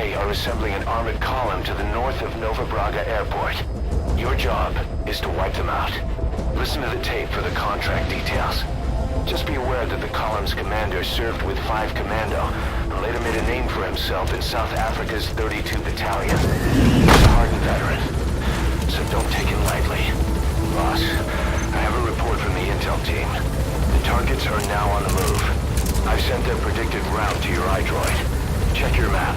CIA are assembling an armored column to the north of Nova Braga Airport. Your job is to wipe them out. Listen to the tape for the contract details. Just be aware that the column's commander served with 5 Commando and later made a name for himself in South Africa's 32 Battalion. He's a hardened veteran, so don't take it lightly. Boss, I have a report from the intel team. The targets are now on the move. I've sent their predicted route to your iDroid. Check your map.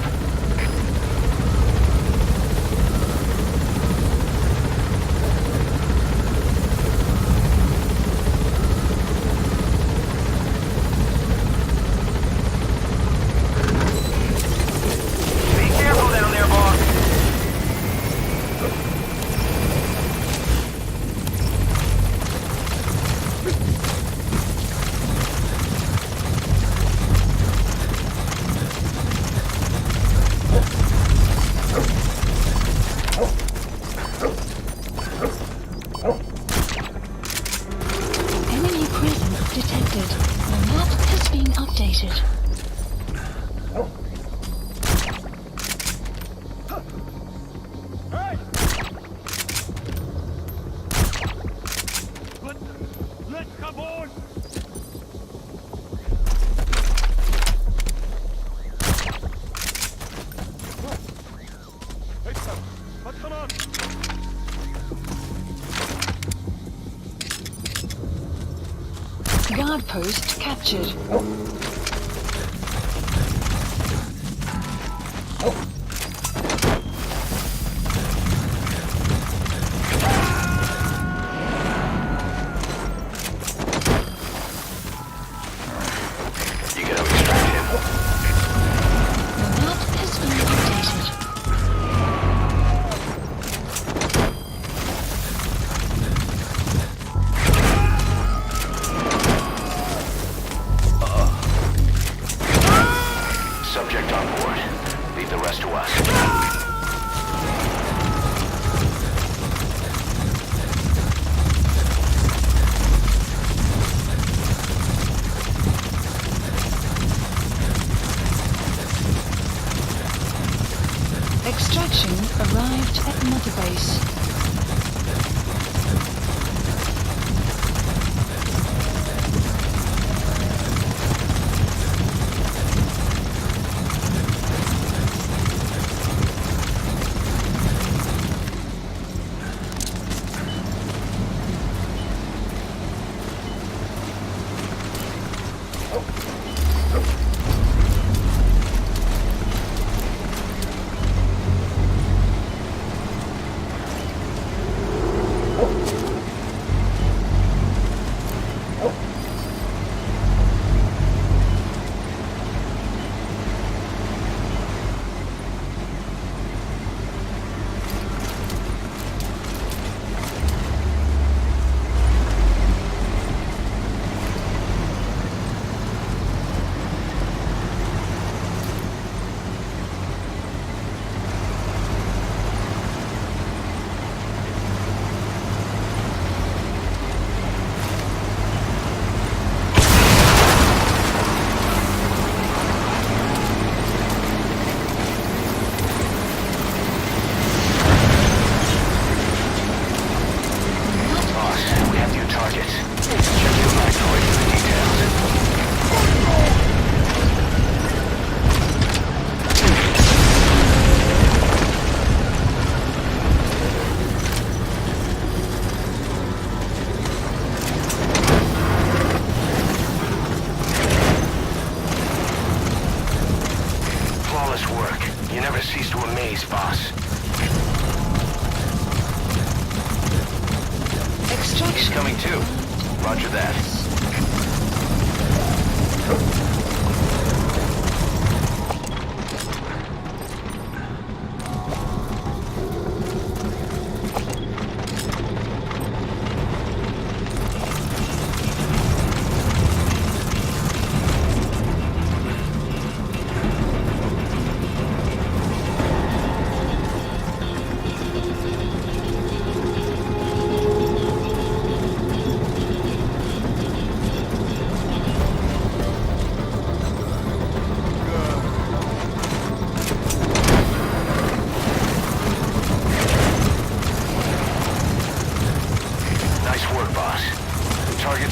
Guard post captured. Extraction arrived at Mother Base.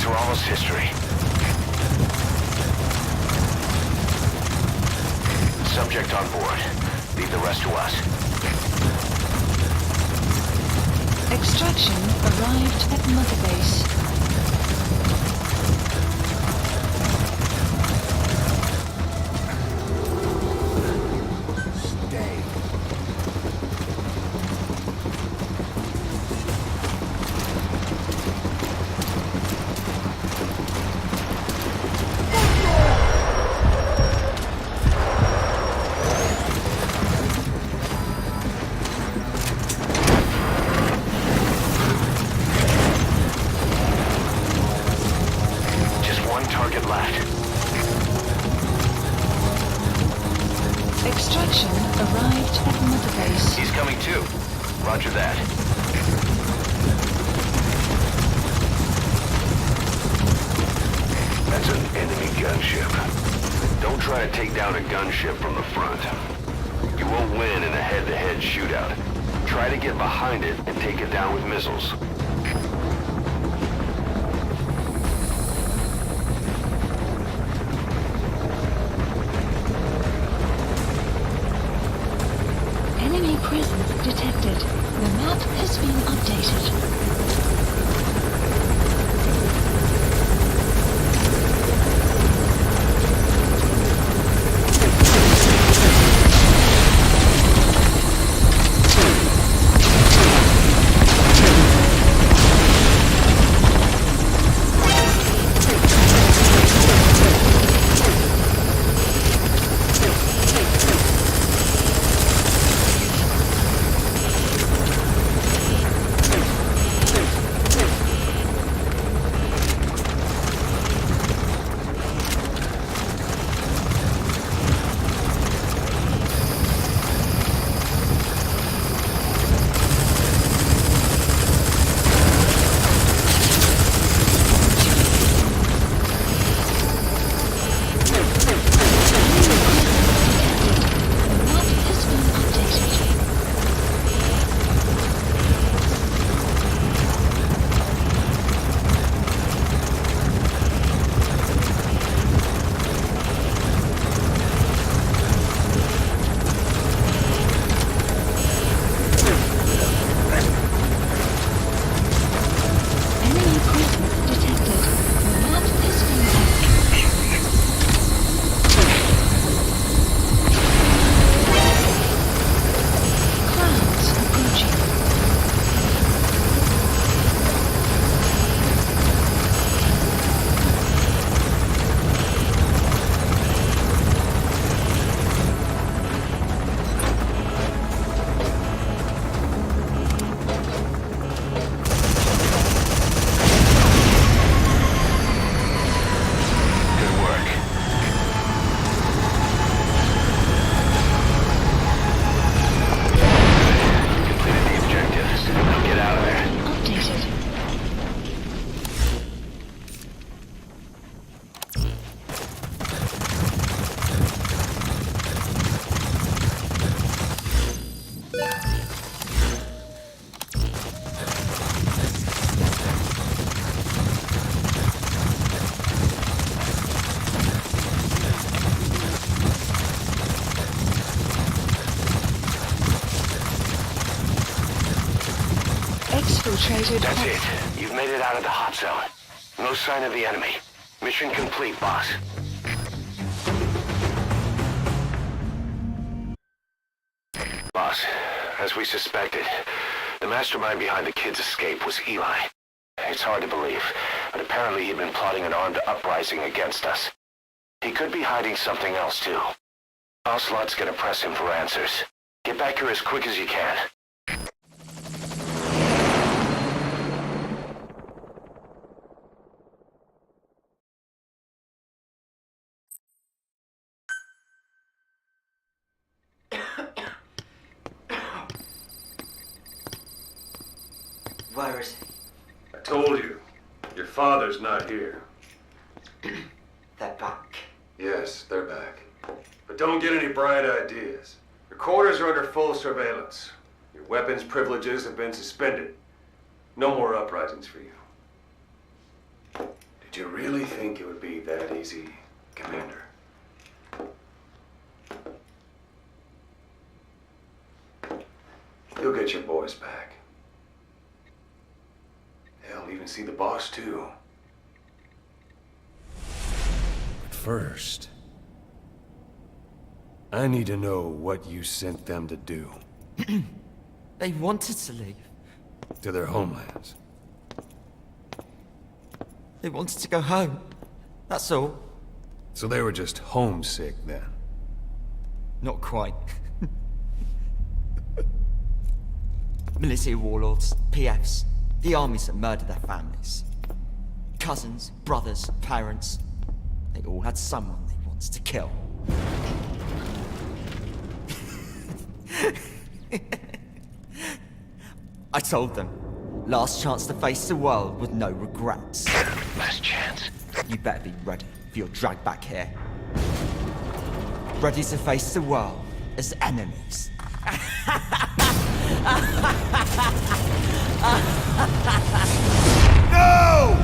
are almost history. Subject on board. Leave the rest to us. Extraction arrived at Mother Base. Extraction arrived at Mother Base. He's coming too. Roger that. That's an enemy gunship. Don't try to take down a gunship from the front. You won't win in a head-to-head shootout. Try to get behind it and take it down with missiles. Enemy presence detected. The map has been updated. That's it. You've made it out of the hot zone. No sign of the enemy. Mission complete, boss. Boss, as we suspected, the mastermind behind the kid's escape was Eli. It's hard to believe, but apparently he'd been plotting an armed uprising against us. He could be hiding something else, too. Ocelot's gonna press him for answers. Get back here as quick as you can. Where is I told you, your father's not here. they're back? Yes, they're back. But don't get any bright ideas. Your quarters are under full surveillance. Your weapons privileges have been suspended. No more uprisings for you. Do Do you really think it would be that easy, Commander? You'll get your boys back. Hell, even see the boss too. But first, I need to know what you sent them to do. They wanted to leave. To their homelands. They wanted to go home. That's all. So they were just homesick then. Not quite. Military warlords, PFs, the armies that murdered their families. Cousins, brothers, parents. They all had someone they wanted to kill. I told them, last chance to face the world with no regrets. Last chance. You better be ready for your drag back here. Ready to face the world as enemies. No!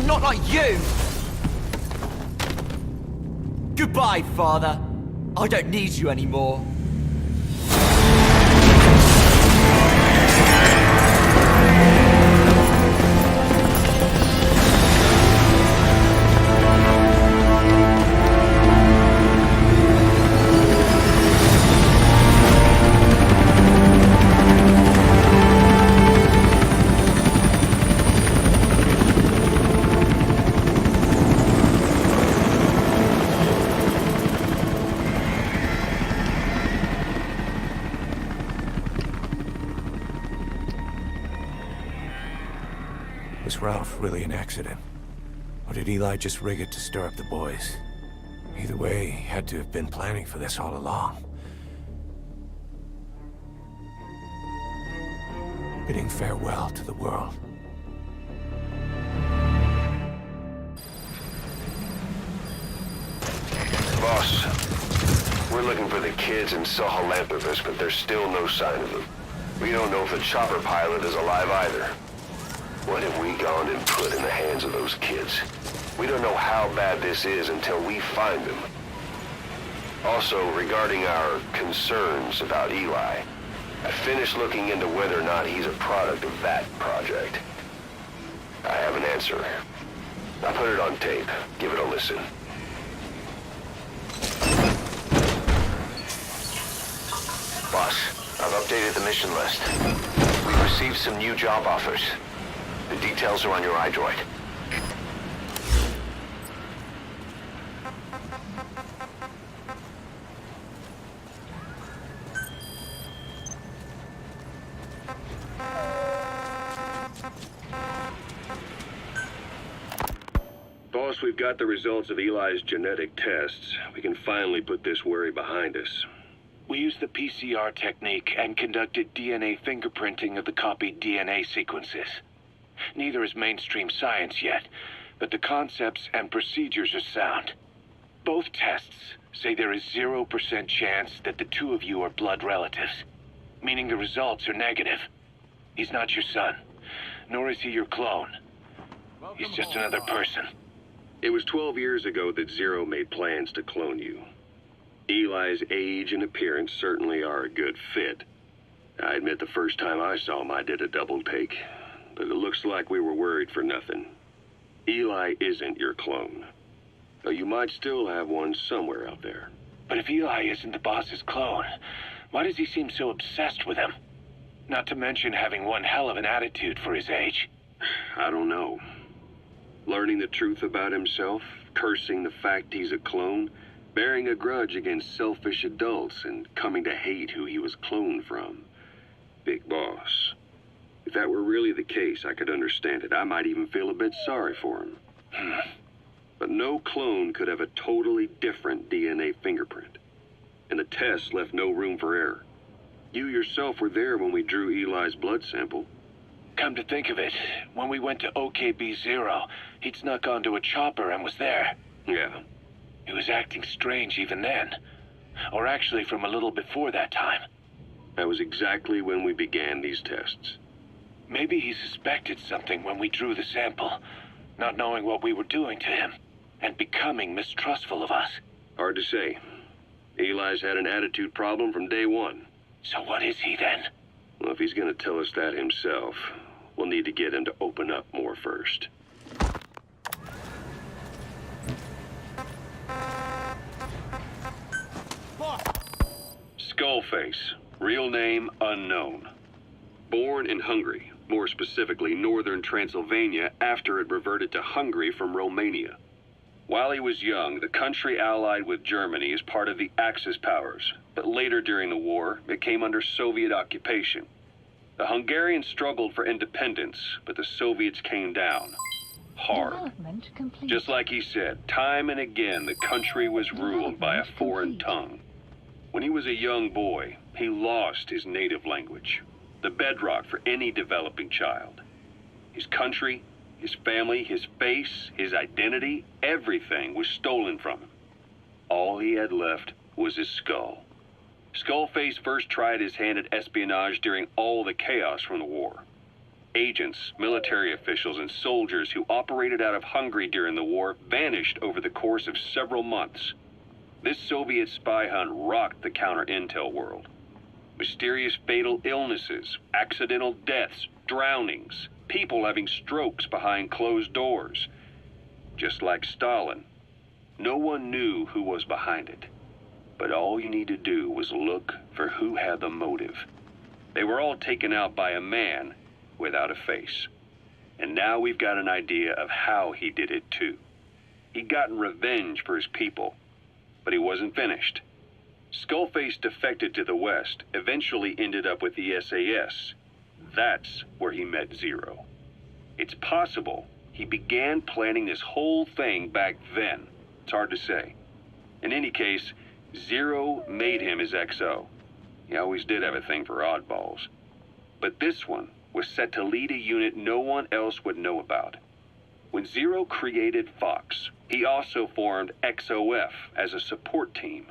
Not like you! Goodbye, Father. I don't need you anymore. Was Ralph really an accident? Or did Eli just rig it to stir up the boys? Either way, he had to have been planning for this all along. Bidding farewell to the world. Boss, we're looking for the kids in Sahalanthropus, but there's still no sign of them. We don't know if the chopper pilot is alive either. What have we gone and put in the hands of those kids? We don't know how bad this is until we find them. Also, regarding our concerns about Eli, I finished looking into whether or not he's a product of that project. I have an answer. I put it on tape. Give it a listen. Boss, I've updated the mission list. We've received some new job offers. The details are on your iDroid. Boss, we've got the results of Eli's genetic tests. We can finally put this worry behind us. We used the PCR technique and conducted DNA fingerprinting of the copied DNA sequences. Neither is mainstream science yet, but the concepts and procedures are sound. Both tests say there is 0% chance that the two of you are blood relatives, meaning the results are negative. He's not your son, nor is he your clone. He's just another person. It was 12 years ago that Zero made plans to clone you. Eli's age and appearance certainly are a good fit. I admit the first time I saw him, I did a double take. But it looks like we were worried for nothing. Eli isn't your clone. Though you might still have one somewhere out there. But if Eli isn't the boss's clone, why does he seem so obsessed with him? Not to mention having one hell of an attitude for his age. I don't know. Learning the truth about himself, cursing the fact he's a clone, bearing a grudge against selfish adults, and coming to hate who he was cloned from. Big Boss. If that were really the case, I could understand it. I might even feel a bit sorry for him. But no clone could have a totally different DNA fingerprint. And the tests left no room for error. You yourself were there when we drew Eli's blood sample. Come to think of it, when we went to OKB-0, he'd snuck onto a chopper and was there. Yeah. He was acting strange even then. Or actually from a little before that time. That was exactly when we began these tests. Maybe he suspected something when we drew the sample, not knowing what we were doing to him, and becoming mistrustful of us. Hard to say. Eli's had an attitude problem from day one. So what is he then? Well, if he's gonna tell us that himself, we'll need to get him to open up more first. Skullface, real name unknown. Born in Hungary, more specifically northern Transylvania after it reverted to Hungary from Romania. While he was young, the country allied with Germany as part of the Axis powers, but later during the war, it came under Soviet occupation. The Hungarians struggled for independence, but the Soviets came down. Hard. Development complete. Just like he said, time and again the country was ruled by a foreign tongue. When he was a young boy, he lost his native language, the bedrock for any developing child. His country, his family, his face, his identity, everything was stolen from him. All he had left was his skull. Skullface first tried his hand at espionage during all the chaos from the war. Agents, military officials, and soldiers who operated out of Hungary during the war vanished over the course of several months. This Soviet spy hunt rocked the counter-intel world. Mysterious fatal illnesses, accidental deaths, drownings, people having strokes behind closed doors. Just like Stalin, no one knew who was behind it. But all you need to do was look for who had the motive. They were all taken out by a man without a face. And now we've got an idea of how he did it too. He'd gotten revenge for his people, but he wasn't finished. Skullface defected to the West, eventually ended up with the SAS. That's where he met Zero. It's possible he began planning this whole thing back then. It's hard to say. In any case, Zero made him his XO. He always did have a thing for oddballs. But this one was set to lead a unit no one else would know about. When Zero created Fox, he also formed XOF as a support team.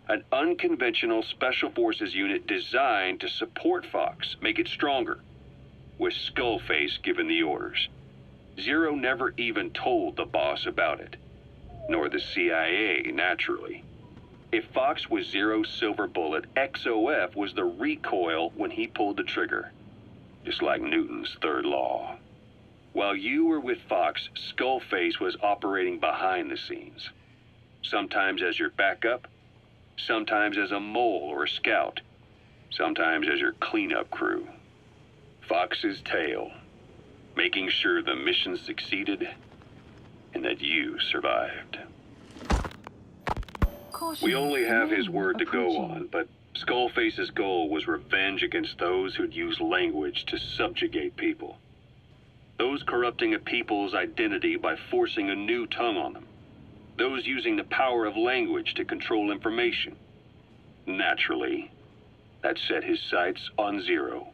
An unconventional special forces unit designed to support Fox, make it stronger, with Skullface given the orders. Zero never even told the boss about it, nor the CIA, naturally. If Fox was Zero's silver bullet, XOF was the recoil when he pulled the trigger, just like Newton's third law. While you were with Fox, Skullface was operating behind the scenes, sometimes as your backup, sometimes as a mole or a scout, sometimes as your cleanup crew. Fox's tail, making sure the mission succeeded and that you survived. Caution. We only have his Warning word to go approaching. on, but Skullface's goal was revenge against those who'd used language to subjugate people. Those corrupting a people's identity by forcing a new tongue on them. Those using the power of language to control information. Naturally, that set his sights on Zero.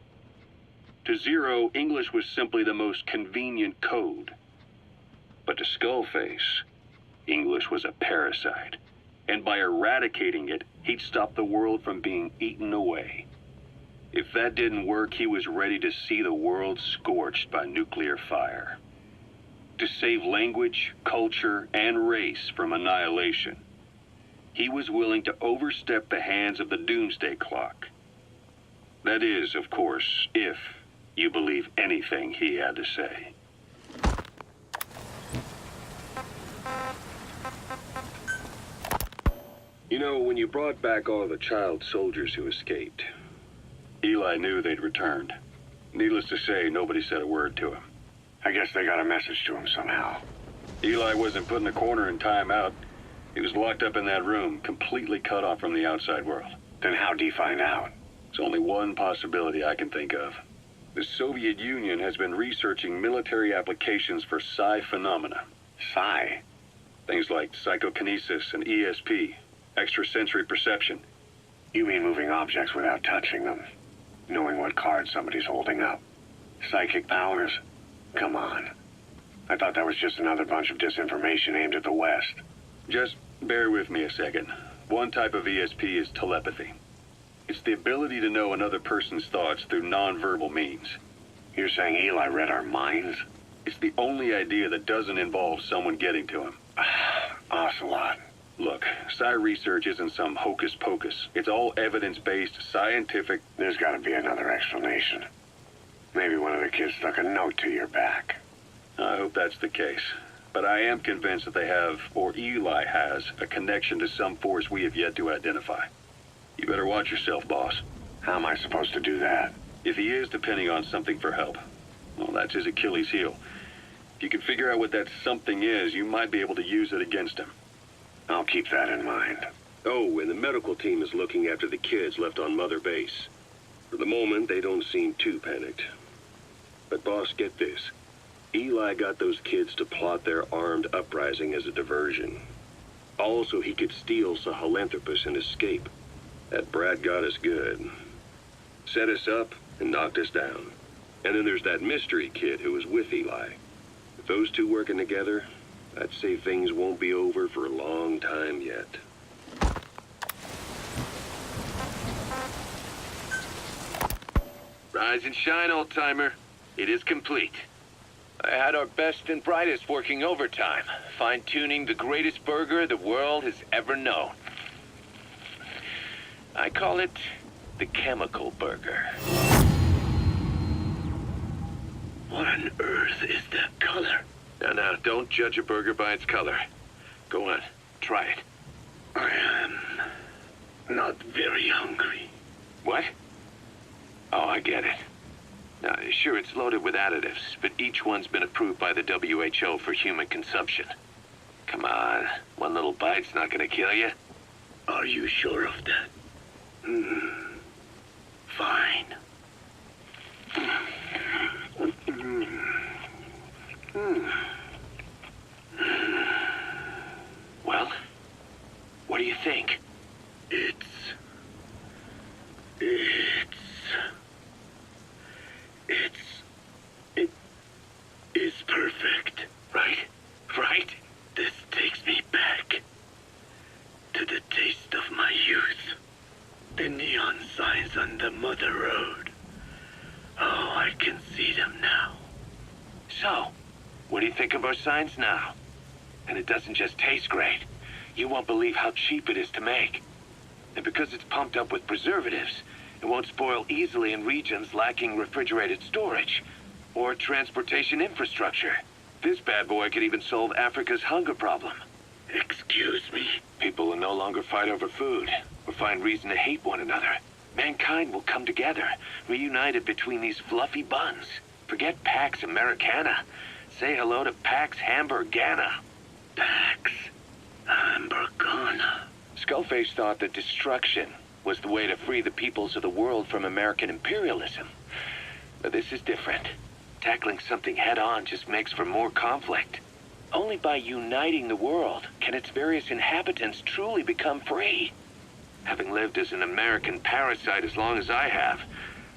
To Zero, English was simply the most convenient code. But to Skullface, English was a parasite. And by eradicating it, he'd stop the world from being eaten away. If that didn't work, he was ready to see the world scorched by nuclear fire. To save language, culture, and race from annihilation, he was willing to overstep the hands of the doomsday clock. That is, of course, if you believe anything he had to say. You know, when you brought back all the child soldiers who escaped, Eli knew they'd returned. Needless to say, nobody said a word to him. I guess they got a message to him somehow. Eli wasn't put in a corner in timeout. He was locked up in that room, completely cut off from the outside world. Then how'd he find out? There's only one possibility I can think of. The Soviet Union has been researching military applications for psi phenomena. Psi? Things like psychokinesis and ESP, extrasensory perception. You mean moving objects without touching them? Knowing what card somebody's holding up? Psychic powers? Come on. I thought that was just another bunch of disinformation aimed at the West. Just bear with me a second. One type of ESP is telepathy. It's the ability to know another person's thoughts through nonverbal means. You're saying Eli read our minds? It's the only idea that doesn't involve someone getting to him. Ocelot. Look, psi research isn't some hocus pocus. It's all evidence-based, scientific... There's gotta be another explanation. Maybe one of the kids stuck a note to your back. I hope that's the case. But I am convinced that they have, or Eli has, a connection to some force we have yet to identify. You better watch yourself, boss. How am I supposed to do that? If he is depending on something for help, well, that's his Achilles heel. If you can figure out what that something is, you might be able to use it against him. I'll keep that in mind. Oh, and the medical team is looking after the kids left on Mother Base. For the moment, they don't seem too panicked. But boss, get this. Eli got those kids to plot their armed uprising as a diversion. Also, he could steal Sahelanthropus and escape. That brat got us good. Set us up and knocked us down. And then there's that mystery kid who was with Eli. With those two working together, I'd say things won't be over for a long time yet. Rise and shine, old-timer. It is complete. I had our best and brightest working overtime, fine-tuning the greatest burger the world has ever known. I call it the chemical burger. What on earth is that color? Now, don't judge a burger by its color. Go on, try it. I am not very hungry. What? Oh, I get it. Now, sure, it's loaded with additives, but each one's been approved by the WHO for human consumption. Come on, one little bite's not gonna kill you. Are you sure of that? Fine. Well, what do you think? It is perfect. Right? This takes me back to the taste of my youth. The neon signs on the Mother Road. Oh, I can see them now. So, what do you think of our signs now? And it doesn't just taste great. You won't believe how cheap it is to make. And because it's pumped up with preservatives, it won't spoil easily in regions lacking refrigerated storage or transportation infrastructure. This bad boy could even solve Africa's hunger problem. Excuse me? People will no longer fight over food or find reason to hate one another. Mankind will come together, reunited between these fluffy buns. Forget Pax Americana. Say hello to Pax Hamburgana. Pax Hamburgana. Skullface thought that destruction was the way to free the peoples of the world from American imperialism. But this is different. Tackling something head-on just makes for more conflict. Only by uniting the world can its various inhabitants truly become free. Having lived as an American parasite as long as I have,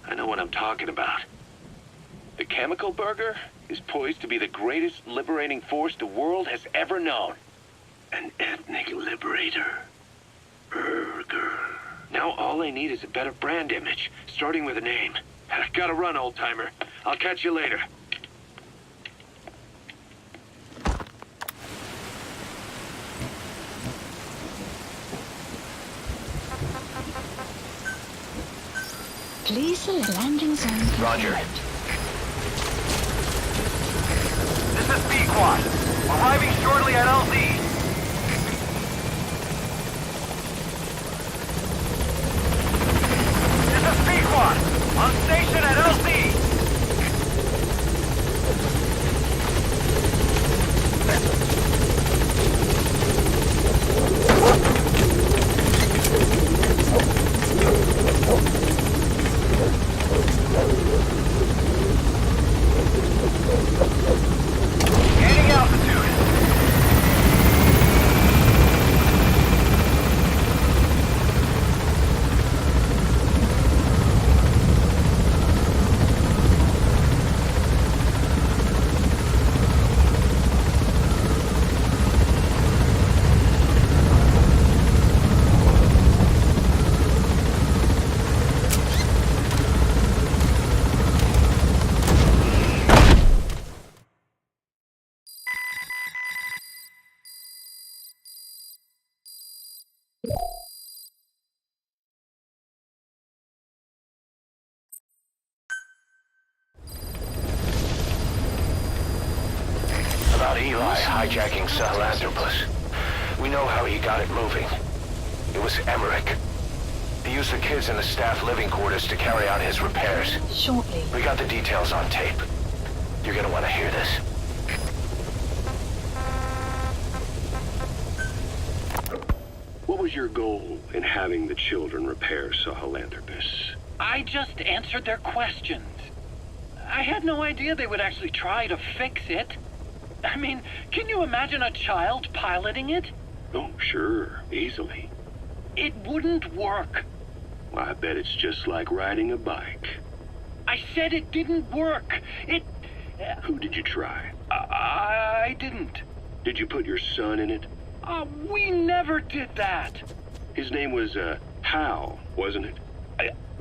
I know what I'm talking about. The chemical burger is poised to be the greatest liberating force the world has ever known. An ethnic liberator. Burger. Now all I need is a better brand image, starting with a name. I gotta run, old-timer. I'll catch you later. Please select landing zone. Roger. This is B-Quad. Arriving shortly at LZ. This is B-Quad. On station at LZ. Eli hijacking Sahelanthropus. We know how he got it moving. It was Emmerich. He used the kids in the staff living quarters to carry out his repairs. Shortly. We got the details on tape. You're gonna want to hear this. What was your goal in having the children repair Sahelanthropus? I just answered their questions. I had no idea they would actually try to fix it. I mean, can you imagine a child piloting it? Oh, sure, easily. It wouldn't work. I bet it's just like riding a bike. I said it didn't work. Who did you try? I didn't. Did you put your son in it? We never did that. His name was, Hal, wasn't it?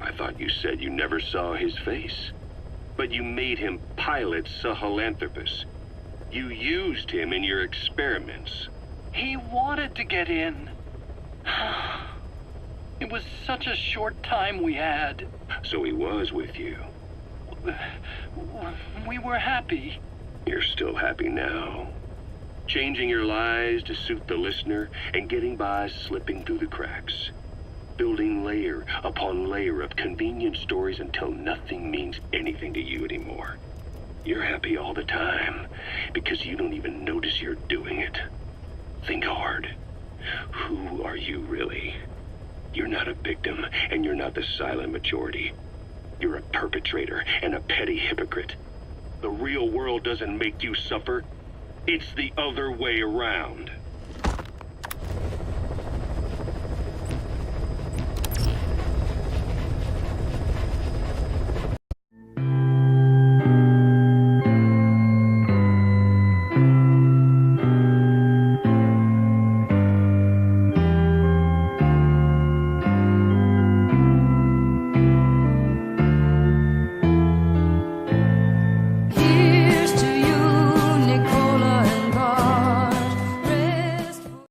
I thought you said you never saw his face. But you made him pilot Sahelanthropus. You used him in your experiments. He wanted to get in. It was such a short time we had. So he was with you. We were happy. You're still happy now. Changing your lies to suit the listener and getting by slipping through the cracks. Building layer upon layer of convenient stories until nothing means anything to you anymore. You're happy all the time because you don't even notice you're doing it. Think hard. Who are you really? You're not a victim, and you're not the silent majority. You're a perpetrator and a petty hypocrite. The real world doesn't make you suffer. It's the other way around.